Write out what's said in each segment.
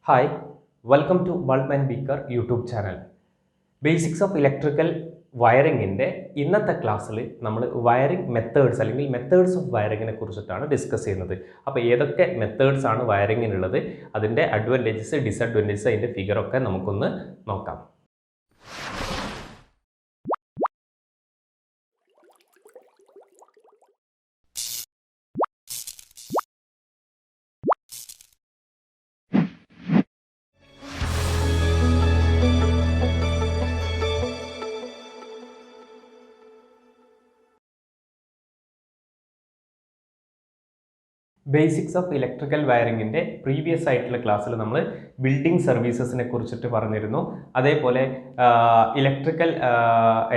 Hi, welcome to Bulb and Beaker YouTube channel. Basics of Electrical വയറിങ്ങിൻ്റെ ഇന്നത്തെ ക്ലാസ്സിൽ നമ്മൾ wiring methods അല്ലെങ്കിൽ methods of വയറിങ്ങിനെ കുറിച്ചിട്ടാണ് ഡിസ്കസ് ചെയ്യുന്നത്. അപ്പോൾ ഏതൊക്കെ മെത്തേഡ്സ് ആണ് വയറിങ്ങിനുള്ളത്, അതിൻ്റെ അഡ്വാൻറ്റേജസ് ഡിസഡ്വാൻറ്റേജസ് അതിൻ്റെ ഫിഗറൊക്കെ നമുക്കൊന്ന് നോക്കാം. ബേസിക്സ് ഓഫ് ഇലക്ട്രിക്കൽ വയറിങ്ങിൻ്റെ പ്രീവിയസ് ആയിട്ടുള്ള ക്ലാസ്സിൽ നമ്മൾ ബിൽഡിംഗ് സർവീസസിനെ കുറിച്ചിട്ട് പറഞ്ഞിരുന്നു. അതേപോലെ ഇലക്ട്രിക്കൽ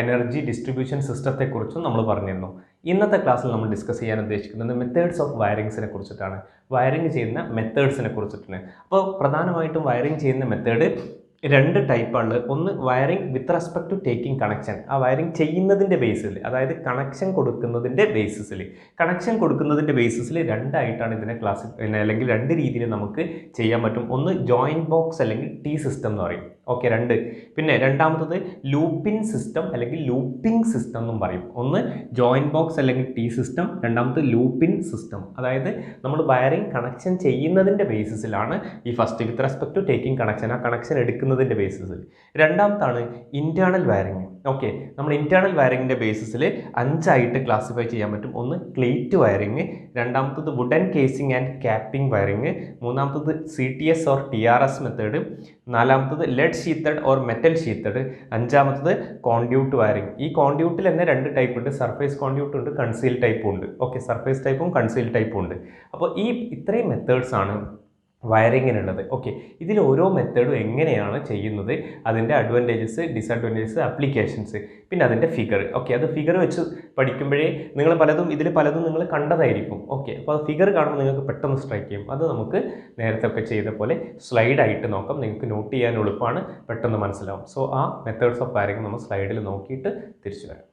എനർജി ഡിസ്ട്രിബ്യൂഷൻ സിസ്റ്റത്തെക്കുറിച്ചും നമ്മൾ പറഞ്ഞിരുന്നു. ഇന്നത്തെ ക്ലാസ്സിൽ നമ്മൾ ഡിസ്കസ് ചെയ്യാൻ ഉദ്ദേശിക്കുന്നത് മെത്തേഡ്സ് ഓഫ് വയറിങ്സിനെ കുറിച്ചിട്ടാണ്. വയറിങ് ചെയ്യുന്ന മെത്തേഡ്സിനെ കുറിച്ചിട്ടാണ്. അപ്പോൾ പ്രധാനമായിട്ടും വയറിങ് ചെയ്യുന്ന മെത്തേഡ് രണ്ട് ടൈപ്പാണ്. ഒന്ന് wiring with respect to taking connection. ആ വയറിംഗ് ചെയ്യുന്നതിൻ്റെ ബേസിൽ, അതായത് കണക്ഷൻ കൊടുക്കുന്നതിൻ്റെ ബേസിസിൽ രണ്ടായിട്ടാണ് ഇതിനെ അല്ലെങ്കിൽ രണ്ട് രീതിയിൽ നമുക്ക് ചെയ്യാൻ പറ്റും. ഒന്ന് ജോയിൻറ്റ് ബോക്സ് അല്ലെങ്കിൽ ടി സിസ്റ്റം എന്ന് പറയും. ഓക്കെ, പിന്നെ രണ്ടാമത്തത് ലൂപ്പിൻ സിസ്റ്റം അല്ലെങ്കിൽ ലൂപ്പിംഗ് സിസ്റ്റം എന്നും പറയും. ഒന്ന് ജോയിൻറ്റ് ബോക്സ് അല്ലെങ്കിൽ ടി സിസ്റ്റം, രണ്ടാമത് ലൂപ്പിൻ സിസ്റ്റം. അതായത് നമ്മൾ വയറിംഗ് കണക്ഷൻ ചെയ്യുന്നതിൻ്റെ ബേസിസിലാണ് ഈ first with respect to taking connection, ആ കണക്ഷൻ എടുക്കുന്നതിൻ്റെ ബേസിസിൽ. രണ്ടാമത്താണ് ഇൻറ്റേർണൽ വയറിംഗ്. ഓക്കെ, നമ്മൾ ഇൻറ്റേർണൽ വയറിങ്ങിൻ്റെ ബേസിസിൽ 5 ആയിട്ട് ക്ലാസിഫൈ ചെയ്യാൻ പറ്റും. ഒന്ന് ക്ലേറ്റ് വയറിംഗ്, രണ്ടാമത്തത് wooden casing and capping wiring, മൂന്നാമത്തത് CTS ഓർ TRS മെത്തേഡ്, നാലാമത്തത് lead sheathed or metal sheathed, അഞ്ചാമത്തത് കോൺഡ്യൂട്ട് വയറിംഗ്. ഈ കോൺഡ്യൂട്ടിൽ തന്നെ 2 ടൈപ്പ് ഉണ്ട്. സർഫേസ് കോൺഡ്യൂട്ട് ഉണ്ട്, കൺസീൽ ടൈപ്പും ഉണ്ട്. ഓക്കെ, സർഫേസ് ടൈപ്പും കൺസീൽ ടൈപ്പും ഉണ്ട്. അപ്പോൾ ഇത്രയും മെത്തേഡ്സ് ആണ് വയറിങ്ങിനുള്ളത്. ഓക്കെ, ഇതിൽ ഓരോ മെത്തേഡും എങ്ങനെയാണ് ചെയ്യുന്നത്, അതിൻ്റെ അഡ്വാൻറ്റേജസ് ഡിസഡ്വാൻറ്റേജസ് ആപ്ലിക്കേഷൻസ്, പിന്നെ അതിൻ്റെ ഫിഗർ. ഓക്കെ, അത് ഫിഗർ വെച്ച് പഠിക്കുമ്പോഴേ ഇതിൽ പലതും നിങ്ങൾ കണ്ടതായിരിക്കും. ഓക്കെ, അപ്പോൾ അത് ഫിഗർ കാണുമ്പോൾ നിങ്ങൾക്ക് പെട്ടെന്ന് സ്ട്രൈക്ക് ചെയ്യും. അത് നമുക്ക് നേരത്തെ ഒക്കെ ചെയ്ത പോലെ സ്ലൈഡായിട്ട് നോക്കാം. നിങ്ങൾക്ക് നോട്ട് ചെയ്യാൻ എളുപ്പമാണ്, പെട്ടെന്ന് മനസ്സിലാവും. സോ ആ മെത്തേഡ്സ് ഓഫ് വയറിംഗ് നമ്മൾ സ്ലൈഡിൽ നോക്കിയിട്ട് തിരിച്ചു വരാം.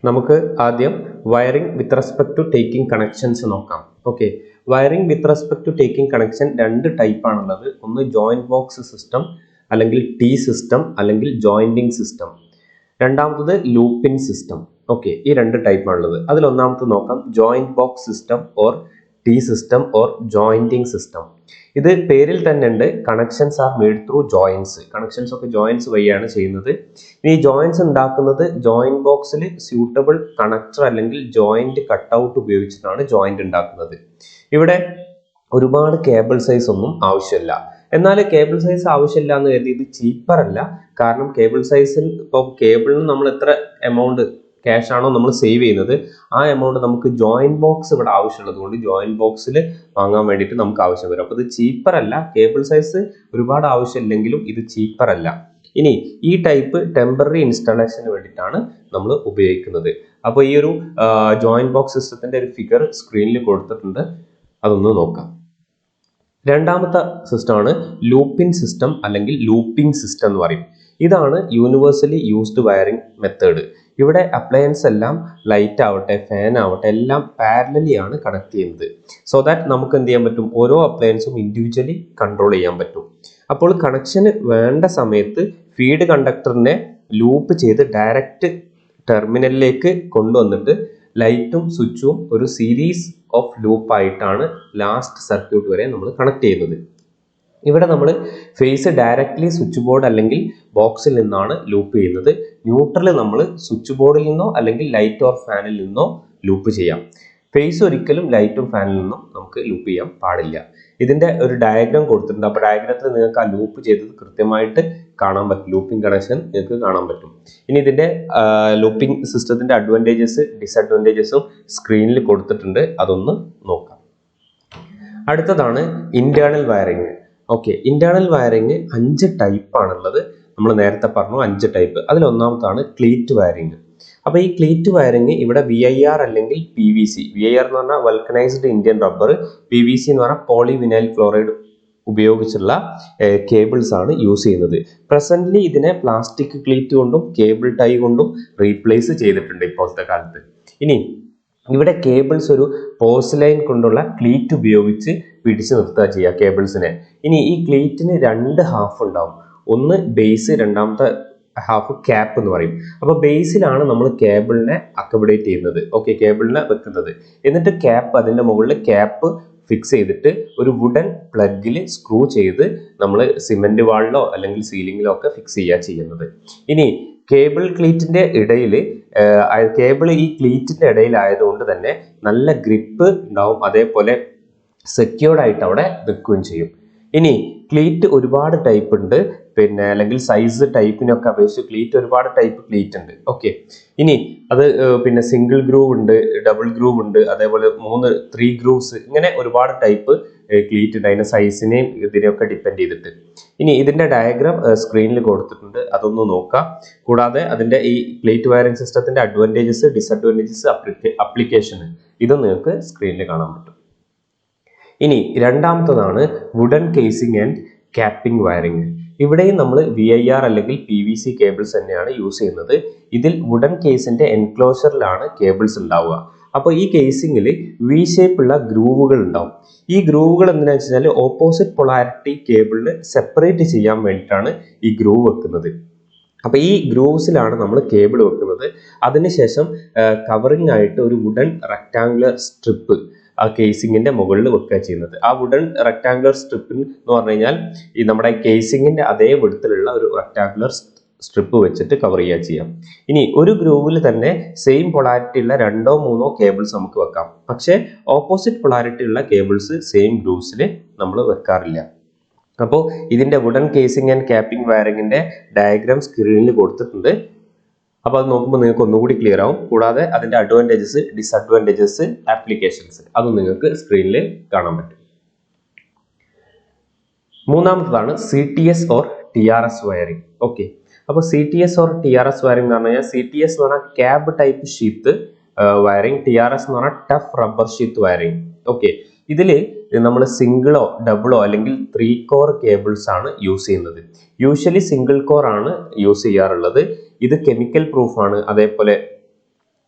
നമുക്ക് ആദ്യം wiring with respect to taking connections നോക്കാം. Okay, wiring with respect to taking connection 2 ടൈപ്പാണുള്ളത്. ഒന്ന് ജോയിൻറ്റ് ബോക്സ് സിസ്റ്റം അല്ലെങ്കിൽ ടി സിസ്റ്റം അല്ലെങ്കിൽ ജോയിൻറ്റിംഗ് സിസ്റ്റം, രണ്ടാമത്തത് ലൂപ്പിൻ സിസ്റ്റം. ഓക്കെ, ഈ 2 ടൈപ്പാണുള്ളത്. അതിൽ ഒന്നാമത്തെ നോക്കാം, joint box system or T system or jointing system. ഇത് പേരിൽ തന്നെ ഉണ്ട്, connections are made through joints. Connections ഒക്കെ ജോയിൻസ് വഴിയാണ് ചെയ്യുന്നത്. ഇനി ഈ ജോയിൻസ് ഉണ്ടാക്കുന്നത് ജോയിൻറ്റ് ബോക്സിൽ സ്യൂട്ടബിൾ കണക്ടർ അല്ലെങ്കിൽ ജോയിൻറ്റ് കട്ടൗട്ട് ഉപയോഗിച്ചിട്ടാണ് ജോയിൻറ്റ് ഉണ്ടാക്കുന്നത്. ഇവിടെ ഒരുപാട് കേബിൾ സൈസ് ഒന്നും ആവശ്യമില്ല. എന്നാൽ കേബിൾ സൈസ് ആവശ്യമില്ല എന്ന് കരുതി ഇത് ചീപ്പർ അല്ല. കാരണം കേബിൾ സൈസിൽ ഇപ്പോൾ കേബിളിന് നമ്മൾ എത്ര എമൗണ്ട് ക്യാഷ് ആണോ നമ്മൾ സേവ് ചെയ്യുന്നത്, ആ എമൗണ്ട് നമുക്ക് ജോയിൻറ്റ് ബോക്സ് ഇവിടെ ആവശ്യമുള്ളത് കൊണ്ട് ജോയിൻറ്റ് ബോക്സിൽ വാങ്ങാൻ വേണ്ടിയിട്ട് നമുക്ക് ആവശ്യം വരും. അപ്പോൾ ഇത് ചീപ്പർ അല്ല. കേബിൾ സൈസ് ഒരുപാട് ആവശ്യമില്ലെങ്കിലും ഇത് ചീപ്പർ അല്ല. ഇനി ഈ ടൈപ്പ് ടെമ്പററി ഇൻസ്റ്റാളേഷന് വേണ്ടിയിട്ടാണ് നമ്മൾ ഉപയോഗിക്കുന്നത്. അപ്പോൾ ഈ ഒരു ജോയിൻറ്റ് ബോക്സ് സിസ്റ്റത്തിൻ്റെ ഒരു ഫിഗർ സ്ക്രീനിൽ കൊടുത്തിട്ടുണ്ട്, അതൊന്ന് നോക്കാം. രണ്ടാമത്തെ സിസ്റ്റമാണ് ലൂപ്പിൻ സിസ്റ്റം അല്ലെങ്കിൽ ലൂപ്പിംഗ് സിസ്റ്റം എന്ന് പറയും. ഇതാണ് യൂണിവേഴ്സലി യൂസ്ഡ് വയറിംഗ് മെത്തേഡ്. ഇവിടെ അപ്ലയൻസ് എല്ലാം ലൈറ്റ് ആവട്ടെ ഫാൻ ആവട്ടെ എല്ലാം പാരലലി ആണ് കണക്ട് ചെയ്യുന്നത്. സോ ദാറ്റ് നമുക്ക് എന്ത് ചെയ്യാൻ പറ്റും, ഓരോ അപ്ലയൻസും ഇൻഡിവിജ്വലി കൺട്രോൾ ചെയ്യാൻ പറ്റും. അപ്പോൾ കണക്ഷന് വേണ്ട സമയത്ത് ഫീഡ് കണ്ടക്ടറിനെ ലൂപ്പ് ചെയ്ത് ഡയറക്റ്റ് ടെർമിനലിലേക്ക് കൊണ്ടുവന്നിട്ട് ലൈറ്റും സ്വിച്ചും ഒരു സീരീസ് ഓഫ് ലൂപ്പ് ആയിട്ടാണ് ലാസ്റ്റ് സർക്യൂട്ട് വരെ നമ്മൾ കണക്ട് ചെയ്യുന്നത്. ഇവിടെ നമ്മൾ ഫേസ് ഡയറക്റ്റ്ലി സ്വിച്ച് ബോർഡ് അല്ലെങ്കിൽ ബോക്സിൽ നിന്നാണ് ലൂപ്പ് ചെയ്യുന്നത്. ന്യൂട്രൽ നമ്മൾ സ്വിച്ച് ബോർഡിൽ നിന്നോ അല്ലെങ്കിൽ ലൈറ്റ് ഓർ ഫാനിൽ നിന്നോ ലൂപ്പ് ചെയ്യാം. ഫേസ് ഒരിക്കലും ലൈറ്റും ഫാനിൽ നിന്നും നമുക്ക് ലൂപ്പ് ചെയ്യാൻ പാടില്ല. ഇതിൻ്റെ ഒരു ഡയഗ്രാം കൊടുത്തിട്ടുണ്ട്. അപ്പോൾ ഡയഗ്രാമത്തിൽ നിങ്ങൾക്ക് ആ ലൂപ്പ് ചെയ്തത് കൃത്യമായിട്ട് കാണാൻ പറ്റും. ലൂപ്പിംഗ് കണക്ഷൻ നിങ്ങൾക്ക് കാണാൻ പറ്റും. ഇനി ഇതിൻ്റെ ലൂപ്പിംഗ് സിസ്റ്റത്തിൻ്റെ അഡ്വാൻറ്റേജസ് ഡിസഡ്വാൻറ്റേജസും സ്ക്രീനിൽ കൊടുത്തിട്ടുണ്ട്, അതൊന്ന് നോക്കാം. അടുത്തതാണ് internal wiring. Okay, internal wiring 5 ടൈപ്പാണുള്ളത്. നമ്മൾ നേരത്തെ പറഞ്ഞു 5 ടൈപ്പ്. അതിലൊന്നാമത്താണ് cleat wiring. അപ്പോൾ ഈ ക്ലീറ്റ് വയറിംഗ് ഇവിടെ VIR അല്ലെങ്കിൽ PVC, VIR എന്ന് പറഞ്ഞാൽ വൾക്കനൈസ്ഡ് ഇന്ത്യൻ റബ്ബർ, PVC എന്ന് പറഞ്ഞാൽ പോളിവിനൈൽ ക്ലോറൈഡ് ഉപയോഗിച്ചുള്ള കേബിൾസ് ആണ് യൂസ് ചെയ്യുന്നത്. പ്രസന്റ്ലി ഇതിനെ പ്ലാസ്റ്റിക് ക്ലീറ്റ് കൊണ്ടും കേബിൾ ടൈ കൊണ്ടും റീപ്ലേസ് ചെയ്തിട്ടുണ്ട് ഇപ്പോഴത്തെ കാലത്ത്. ഇനി ഇവിടെ കേബിൾസ് ഒരു പോർസിലൈൻ കൊണ്ടുള്ള ക്ലീറ്റ് ഉപയോഗിച്ച് പിടിച്ചു നിർത്തുക ചെയ്യുക കേബിൾസിനെ. ഇനി ഈ ക്ലീറ്റിന് 2 ഹാഫ് ഉണ്ടാവും. ഒന്ന് ബേസ്, രണ്ടാമത്തെ ഹാഫ് ക്യാപ്പ് എന്ന് പറയും. അപ്പോൾ ബേസിലാണ് നമ്മൾ കേബിളിനെ അക്കോമഡേറ്റ് ചെയ്യുന്നത്, ഓക്കെ, കേബിളിനെ വെക്കുന്നത്. എന്നിട്ട് ക്യാപ്പ്, അതിൻ്റെ മുകളിൽ ക്യാപ്പ് ഫിക്സ് ചെയ്തിട്ട് ഒരു വുഡൻ പ്ലഗിൽ സ്ക്രൂ ചെയ്ത് നമ്മൾ സിമെന്റ് വാളിലോ അല്ലെങ്കിൽ സീലിങ്ങിലോ ഒക്കെ ഫിക്സ് ചെയ്യുക ചെയ്യുന്നത്. ഇനി കേബിൾ ക്ലീറ്റിന്റെ ഇടയിൽ, കേബിൾ ഈ ക്ലീറ്റിന്റെ ഇടയിലായതുകൊണ്ട് തന്നെ നല്ല ഗ്രിപ്പ് ഉണ്ടാവും, അതേപോലെ സെക്യൂർഡ് ആയിട്ട് അവിടെ നിൽക്കുകയും ചെയ്യും. ഇനി ക്ലീറ്റ് ഒരുപാട് ടൈപ്പ് ഉണ്ട്, പിന്നെ അല്ലെങ്കിൽ സൈസ് ടൈപ്പിനൊക്കെ അപേക്ഷിച്ച് ക്ലീറ്റ് ഒരുപാട് ടൈപ്പ് ക്ലീറ്റ് ഉണ്ട്, ഓക്കെ. ഇനി അത് പിന്നെ സിംഗിൾ ഗ്രൂവ് ഉണ്ട്, ഡബിൾ ഗ്രൂവ് ഉണ്ട്, അതേപോലെ 3 ഗ്രൂവ്സ്, ഇങ്ങനെ ഒരുപാട് ടൈപ്പ് ക്ലീറ്റ് ഉണ്ട്, അതിന്റെ സൈസിനെയും ഇതിനെയൊക്കെ ഡിപ്പെൻഡ് ചെയ്തിട്ട്. ഇനി ഇതിന്റെ ഡയഗ്രാം സ്ക്രീനിൽ കൊടുത്തിട്ടുണ്ട്, അതൊന്ന് നോക്കാം. കൂടാതെ അതിന്റെ ഈ ക്ലീറ്റ് വയറിംഗ് സിസ്റ്റത്തിന്റെ അഡ്വാൻറ്റേജസ്, ഡിസഡ്വാൻറ്റേജസ്, അപ്ലിക്കേഷൻ ഇതും നിങ്ങൾക്ക് സ്ക്രീനിൽ കാണാൻ പറ്റും. ഇനി രണ്ടാമത്തതാണ് wooden casing and capping wiring. ഇവിടെയും നമ്മൾ VIR അല്ലെങ്കിൽ PVC കേബിൾസ് തന്നെയാണ് യൂസ് ചെയ്യുന്നത്. ഇതിൽ വുഡൻ കേസിന്റെ എൻക്ലോഷറിലാണ് കേബിൾസ് ഉണ്ടാവുക. അപ്പോൾ ഈ കേസിംഗിൽ V ഷേപ്പുള്ള ഗ്രൂവുകൾ ഉണ്ടാവും. ഈ ഗ്രൂവുകൾ എന്തിനാണെന്ന് വെച്ചാൽ ഓപ്പോസിറ്റ് പൊളാരിറ്റി കേബിളിന് സെപ്പറേറ്റ് ചെയ്യാൻ വേണ്ടിയിട്ടാണ് ഈ ഗ്രൂവ് വെക്കുന്നത്. അപ്പോൾ ഈ ഗ്രൂവ്സിലാണ് നമ്മൾ കേബിൾ വെക്കുന്നത്. അതിനുശേഷം കവറിംഗ് ആയിട്ട് ഒരു വുഡൻ റെക്ടാങ്കുലർ സ്ട്രിപ്പ് ആ കേസിങ്ങിന്റെ മുകളിൽ വെക്കുക ചെയ്യുന്നത്. ആ വുഡൻ റെക്ടാങ്കുലർ സ്ട്രിപ്പിൽ എന്ന് പറഞ്ഞു കഴിഞ്ഞാൽ ഈ നമ്മുടെ കേസിങ്ങിന്റെ അതേ വിധത്തിലുള്ള ഒരു റെക്ടാങ്കുലർ സ്ട്രിപ്പ് വെച്ചിട്ട് കവർ ചെയ്യുക ചെയ്യാം. ഇനി ഒരു ഗ്രൂവിൽ തന്നെ സെയിം പൊളാരിറ്റി ഉള്ള 2 or 3 കേബിൾസ് നമുക്ക് വെക്കാം. പക്ഷേ ഓപ്പോസിറ്റ് പൊളാരിറ്റി ഉള്ള കേബിൾസ് സെയിം ഗ്രൂവ്സിൽ നമ്മൾ വെക്കാറില്ല. അപ്പോൾ ഇതിന്റെ വുഡൻ കേസിംഗ് ആൻഡ് ക്യാപ്പിംഗ് വയറിങ്ങിന്റെ ഡയഗ്രാം സ്ക്രീനിൽ കൊടുത്തിട്ടുണ്ട്. അപ്പോൾ അത് നോക്കുമ്പോൾ നിങ്ങൾക്ക് ഒന്നുകൂടി ക്ലിയർ ആവും. കൂടാതെ അതിന്റെ അഡ്വാൻറ്റേജസ്, ഡിസഡ്വാൻറ്റേജസ്, ആപ്ലിക്കേഷൻസ് അതും നിങ്ങൾക്ക് സ്ക്രീനിൽ കാണാൻ പറ്റും. മൂന്നാമത്തതാണ് CTS or TRS wiring. Okay, അപ്പോൾ CTS or TRS വയറിംഗ് എന്ന് പറഞ്ഞു കഴിഞ്ഞാൽ CTS എന്ന് പറഞ്ഞാൽ cab type sheath wiring, TRS എന്ന് പറഞ്ഞാൽ tough rubber sheath wiring. Okay, ഇതിൽ നമ്മൾ സിംഗിളോ ഡബിളോ അല്ലെങ്കിൽ 3 കോർ കേബിൾസ് ആണ് യൂസ് ചെയ്യുന്നത്. യൂഷ്വലി സിംഗിൾ കോർ ആണ് യൂസ് ചെയ്യാറുള്ളത്. ഇത് കെമിക്കൽ പ്രൂഫാണ്, അതേപോലെ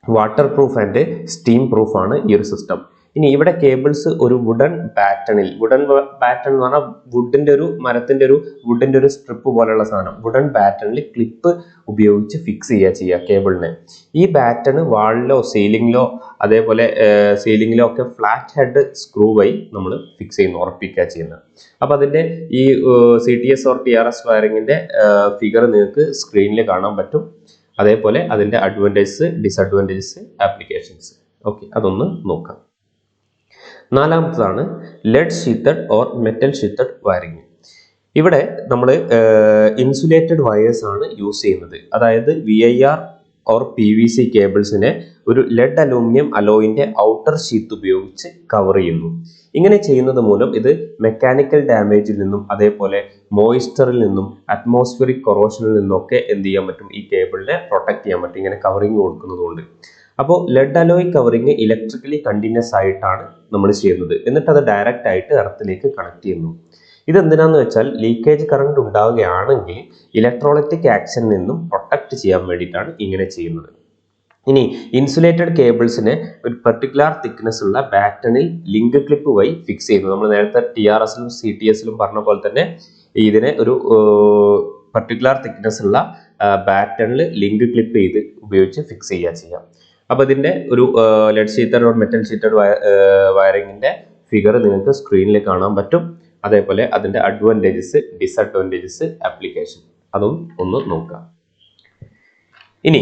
water proof and steam proof ആണ് ഈ ഒരു സിസ്റ്റം. ഇനി ഇവിടെ കേബിൾസ് ഒരു വുഡൻ പാറ്റേണിൽ, വുഡൻ പാറ്റേൺ എന്ന് പറഞ്ഞാൽ മരത്തിന്റെ ഒരു വുഡിന്റെ ഒരു സ്ട്രിപ്പ് പോലെയുള്ള സാധനം, വുഡൻ പാറ്റേണിൽ ക്ലിപ്പ് ഉപയോഗിച്ച് ഫിക്സ് ചെയ്യുക കേബിളിനെ. ഈ പാറ്റേൺ വാളിലോ സീലിംഗിലോ അതേപോലെ സീലിംഗിലോ ഒക്കെ ഫ്ലാറ്റ് ഹെഡ് സ്ക്രൂ വഴി നമ്മൾ ഫിക്സ് ചെയ്യുന്നു, ഉറപ്പിക്കുക ചെയ്യുന്നത്. അപ്പൊ അതിന്റെ ഈ CTS or TRS വയറിങ്ങിന്റെ ഫിഗർ നിങ്ങൾക്ക് സ്ക്രീനിൽ കാണാൻ പറ്റും. അതേപോലെ അതിന്റെ അഡ്വാൻറ്റേജസ്, ഡിസഡ്വാൻറ്റേജസ്, ആപ്ലിക്കേഷൻസ്, ഓക്കെ, അതൊന്ന് നോക്കാം. നാലാമത്തതാണ് lead sheathed or metal sheathed wiring. ഇവിടെ നമ്മൾ ഇൻസുലേറ്റഡ് വയേഴ്സ് ആണ് യൂസ് ചെയ്യുന്നത്. അതായത് VIR or PVC കേബിൾസിനെ ഒരു ലെഡ് അലൂമിനിയം അലോയിന്റെ ഔട്ടർ ഷീത്ത് ഉപയോഗിച്ച് കവർ ചെയ്യുന്നു. ഇങ്ങനെ ചെയ്യുന്നത് മൂലം ഇത് മെക്കാനിക്കൽ ഡാമേജിൽ നിന്നും അതേപോലെ മോയിസ്ചറിൽ നിന്നും അറ്റ്മോസ്ഫിയറിക് കൊറോഷനിൽ നിന്നൊക്കെ എന്ത് ചെയ്യാൻ പറ്റും, ഈ കേബിളിനെ പ്രൊട്ടക്ട് ചെയ്യാൻ പറ്റും ഇങ്ങനെ കവറിങ് കൊടുക്കുന്നതുകൊണ്ട്. അപ്പോൾ lead alloy covering electrically continuous ആയിട്ടാണ് നമ്മൾ ചെയ്യുന്നത്. എന്നിട്ട് അത് ഡയറക്റ്റ് ആയിട്ട് എർത്തിലേക്ക് കണക്ട് ചെയ്യുന്നു. ഇതെന്തിനാന്ന് വെച്ചാൽ ലീക്കേജ് കറണ്ട് ഉണ്ടാവുകയാണെങ്കിൽ ഇലക്ട്രോലൈറ്റിക് ആക്ഷനിൽ നിന്നും പ്രൊട്ടക്ട് ചെയ്യാൻ വേണ്ടിയിട്ടാണ് ഇങ്ങനെ ചെയ്യുന്നത്. ഇനി ഇൻസുലേറ്റഡ് കേബിൾസിനെ ഒരു പെർട്ടിക്കുലർ തിക്നെസ് ഉള്ള ബാറ്റണിൽ ലിങ്ക് ക്ലിപ്പ് വഴി ഫിക്സ് ചെയ്യുന്നു. നമ്മൾ നേരത്തെ TRSലും CTSലും പറഞ്ഞ പോലെ തന്നെ ഇതിനെ ഒരു പെർട്ടിക്കുലർ തിക്നെസ് ഉള്ള ബാറ്റണിൽ ലിങ്ക് ക്ലിപ്പ് ചെയ്ത് ഉപയോഗിച്ച് ഫിക്സ് ചെയ്യാം. അപ്പോൾ ഇതിന്റെ ഒരു lead sheathed or metal sheathed വയറിങ്ങിന്റെ ഫിഗർ നിങ്ങൾക്ക് സ്ക്രീനിൽ കാണാൻ പറ്റും. അതേപോലെ അതിന്റെ അഡ്വാൻറ്റേജസ്, ഡിസഡ്വാൻറ്റേജസ്, ആപ്ലിക്കേഷൻ അതും ഒന്ന് നോക്കാം. ഇനി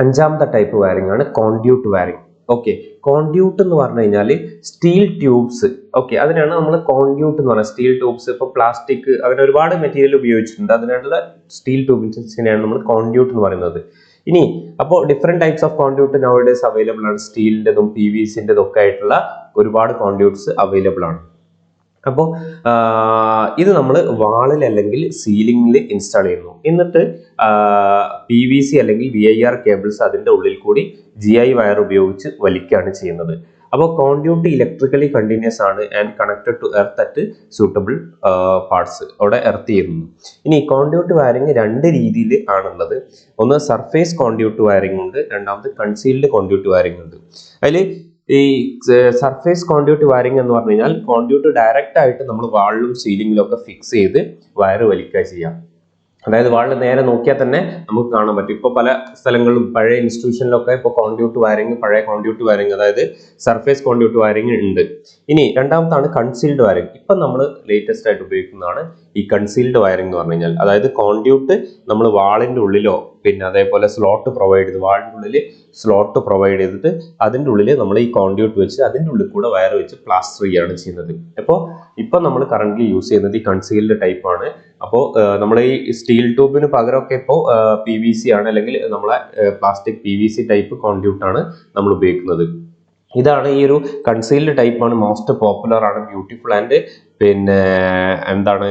അഞ്ചാമത്തെ ടൈപ്പ് വയറിംഗ് ആണ് കോൺഡ്യൂട്ട് വയറിംഗ്. ഓക്കെ, കോൺഡ്യൂട്ട് എന്ന് പറഞ്ഞു കഴിഞ്ഞാൽ സ്റ്റീൽ ട്യൂബ്സ്, ഓക്കെ, അതിനാണ് നമ്മൾ കോൺഡ്യൂട്ട് എന്ന് പറയുന്നത്. സ്റ്റീൽ ട്യൂബ്സ്, ഇപ്പോൾ പ്ലാസ്റ്റിക്, അങ്ങനെ ഒരുപാട് മെറ്റീരിയൽ ഉപയോഗിച്ചിട്ടുണ്ട്, അതിനുള്ള സ്റ്റീൽ ട്യൂബ്സിനെയാണ് നമ്മൾ കോൺഡ്യൂട്ട് എന്ന് പറയുന്നത്. ഇനി അപ്പോൾ different types of conduit nowadays available ആണ്. സ്റ്റീലിൻ്റെതും PVCൻ്റെതും ഒക്കെ ആയിട്ടുള്ള ഒരുപാട് കോൺഡ്യൂട്ട്സ് അവൈലബിൾ ആണ്. അപ്പോൾ ഇത് നമ്മൾ വാളിൽ അല്ലെങ്കിൽ സീലിംഗിൽ ഇൻസ്റ്റാൾ ചെയ്യുന്നു. എന്നിട്ട് PVC അല്ലെങ്കിൽ VIR കേബിൾസ് അതിൻ്റെ ഉള്ളിൽ കൂടി GI വയർ ഉപയോഗിച്ച് വലിക്കുകയാണ് ചെയ്യുന്നത്. അപ്പോൾ കോൺഡ്യൂട്ട് ഇലക്ട്രിക്കലി കണ്ടിന്യൂസ് ആണ് and connected to earth at suitable parts, അവിടെ എർത്ത് ചെയ്യുന്നു. ഇനി കോൺഡ്യൂട്ട് വയറിംഗ് രണ്ട് രീതിയിൽ ആണുള്ളത്. ഒന്ന് സർഫേസ് കോൺഡ്യൂട്ട് വയറിംഗ് ഉണ്ട്, രണ്ടാമത് കൺസീൽഡ് കോൺഡ്യൂട്ട് വയറിംഗ് ഉണ്ട്. അതിൽ ഈ സർഫേസ് കോൺഡ്യൂട്ട് വയറിംഗ് എന്ന് പറഞ്ഞു കഴിഞ്ഞാൽ കോൺഡ്യൂട്ട് ഡയറക്റ്റ് ആയിട്ട് നമ്മൾ വാളിലും സീലിംഗിലും ഒക്കെ ഫിക്സ് ചെയ്ത് വയർ വലിക്കുക ചെയ്യാം. അതായത് വാളിൽ നേരെ നോക്കിയാൽ തന്നെ നമുക്ക് കാണാൻ പറ്റും. ഇപ്പോൾ പല സ്ഥലങ്ങളിലും പഴയ ഇൻസ്റ്റിറ്റ്യൂഷനിലൊക്കെ ഇപ്പോൾ കോൺഡ്യൂട്ട് വയറിംഗ്, പഴയ കോൺഡ്യൂട്ട് വയറിംഗ്, അതായത് സർഫേസ് കോൺഡ്യൂട്ട് വയറിംഗ് ഉണ്ട്. ഇനി രണ്ടാമത്താണ് കൺസീൽഡ് വയറിംഗ്. ഇപ്പം നമ്മൾ ലേറ്റസ്റ്റ് ആയിട്ട് ഉപയോഗിക്കുന്നതാണ് ഈ കൺസീൽഡ് വയറിംഗ് എന്ന് പറഞ്ഞു കഴിഞ്ഞാൽ. അതായത് കോൺഡ്യൂട്ട് നമ്മൾ വാളിൻ്റെ ഉള്ളിലോ പിന്നെ അതേപോലെ സ്ലോട്ട് പ്രൊവൈഡ് ചെയ്ത് വാളിൻ്റെ ഉള്ളിൽ സ്ലോട്ട് പ്രൊവൈഡ് ചെയ്തിട്ട് അതിൻ്റെ ഉള്ളിൽ നമ്മൾ ഈ കോൺഡ്യൂട്ട് വെച്ച് അതിൻ്റെ ഉള്ളിൽ കൂടെ വയർ വെച്ച് പ്ലാസ്റ്റർ ചെയ്യുകയാണ് ചെയ്യുന്നത്. അപ്പോൾ ഇപ്പം നമ്മൾ കറന്റ് യൂസ് ചെയ്യുന്നത് ഈ കൺസീൽഡ് ടൈപ്പ് ആണ്. അപ്പോൾ നമ്മൾ ഈ സ്റ്റീൽ ട്യൂബിന് പകരമൊക്കെ ഇപ്പോൾ PVC ആണ്, അല്ലെങ്കിൽ നമ്മളെ പ്ലാസ്റ്റിക് PVC ടൈപ്പ് കോൺഡ്യൂട്ട് ആണ് നമ്മൾ ഉപയോഗിക്കുന്നത്. ഇതാണ് ഈ ഒരു കൺസീൽഡ് ടൈപ്പ് ആണ്, മോസ്റ്റ് പോപ്പുലർ ആണ്, ബ്യൂട്ടിഫുൾ ആൻഡ് പിന്നെ എന്താണ്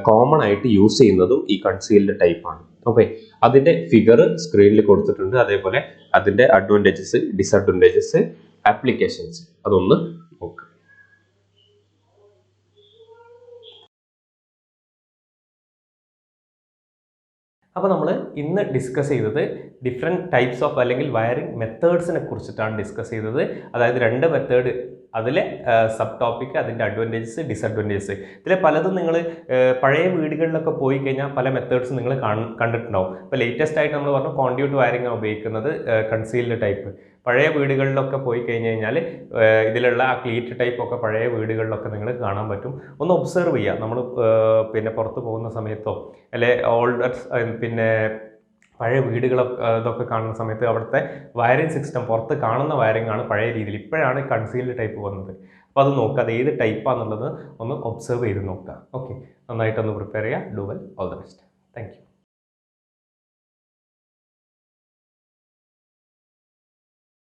കോമൺ ആയിട്ട് യൂസ് ചെയ്യുന്നതും ഈ കൺസീൽഡ് ടൈപ്പ് ആണ്. ഓക്കെ, അതിന്റെ ഫിഗർ സ്ക്രീനിൽ കൊടുത്തിട്ടുണ്ട്. അതേപോലെ അതിന്റെ അഡ്വാൻറ്റേജസ്, ഡിസഡ്വാൻറ്റേജസ്, ആപ്ലിക്കേഷൻസ് അതൊന്ന് നോക്കുക. അപ്പോൾ നമ്മൾ ഇന്ന് ഡിസ്കസ് ചെയ്തത് ഡിഫറെൻറ്റ് ടൈപ്സ് ഓഫ് അല്ലെങ്കിൽ വയറിംഗ് മെത്തേഡ്സിനെ കുറിച്ചിട്ടാണ് ഡിസ്കസ് ചെയ്തത്. അതായത് രണ്ട് മെത്തേഡ്, അതിലെ സബ് ടോപ്പിക്, അതിൻ്റെ അഡ്വാൻറ്റേജസ്, ഡിസഡ്വാൻറ്റേജസ്. ഇതിലെ പലതും നിങ്ങൾ പഴയ വീടുകളിലൊക്കെ പോയി കഴിഞ്ഞാൽ പല മെത്തേഡ്സ് നിങ്ങൾ കണ്ടിട്ടുണ്ടാവും. ഇപ്പോൾ ലേറ്റസ്റ്റ് ആയിട്ട് നമ്മൾ പറഞ്ഞു കോൺഡ്യൂട്ട് വയറിംഗ് ആണ് ഉപയോഗിക്കുന്നത്, കൺസീൽഡ് ടൈപ്പ്. പഴയ വീടുകളിലൊക്കെ പോയി കഴിഞ്ഞ് കഴിഞ്ഞാൽ ഇതിലുള്ള ആ ക്ലീറ്റ് ടൈപ്പ് ഒക്കെ പഴയ വീടുകളിലൊക്കെ നിങ്ങൾ കാണാൻ പറ്റും. ഒന്ന് ഒബ്സർവ് ചെയ്യുക. നമ്മൾ പിന്നെ പുറത്ത് പോകുന്ന സമയത്തോ അല്ലെ ഓൾഡർ പിന്നെ പഴയ വീടുകളൊക്കെ ഇതൊക്കെ കാണുന്ന സമയത്ത് അവിടുത്തെ വയറിംഗ് സിസ്റ്റം, പുറത്ത് കാണുന്ന വയറിംഗ് ആണ് പഴയ രീതിയിൽ. ഇപ്പോഴാണ് കൺസീൽഡ് ടൈപ്പ് വന്നത്. അപ്പോൾ അത് നോക്കുക, അത് ഏത് ടൈപ്പാണെന്നുള്ളത് ഒന്ന് ഒബ്സർവ് ചെയ്ത് നോക്കുക. ഓക്കെ, നന്നായിട്ടൊന്ന് പ്രിപ്പയർ ചെയ്യുക. Do well, all the best. Thank you.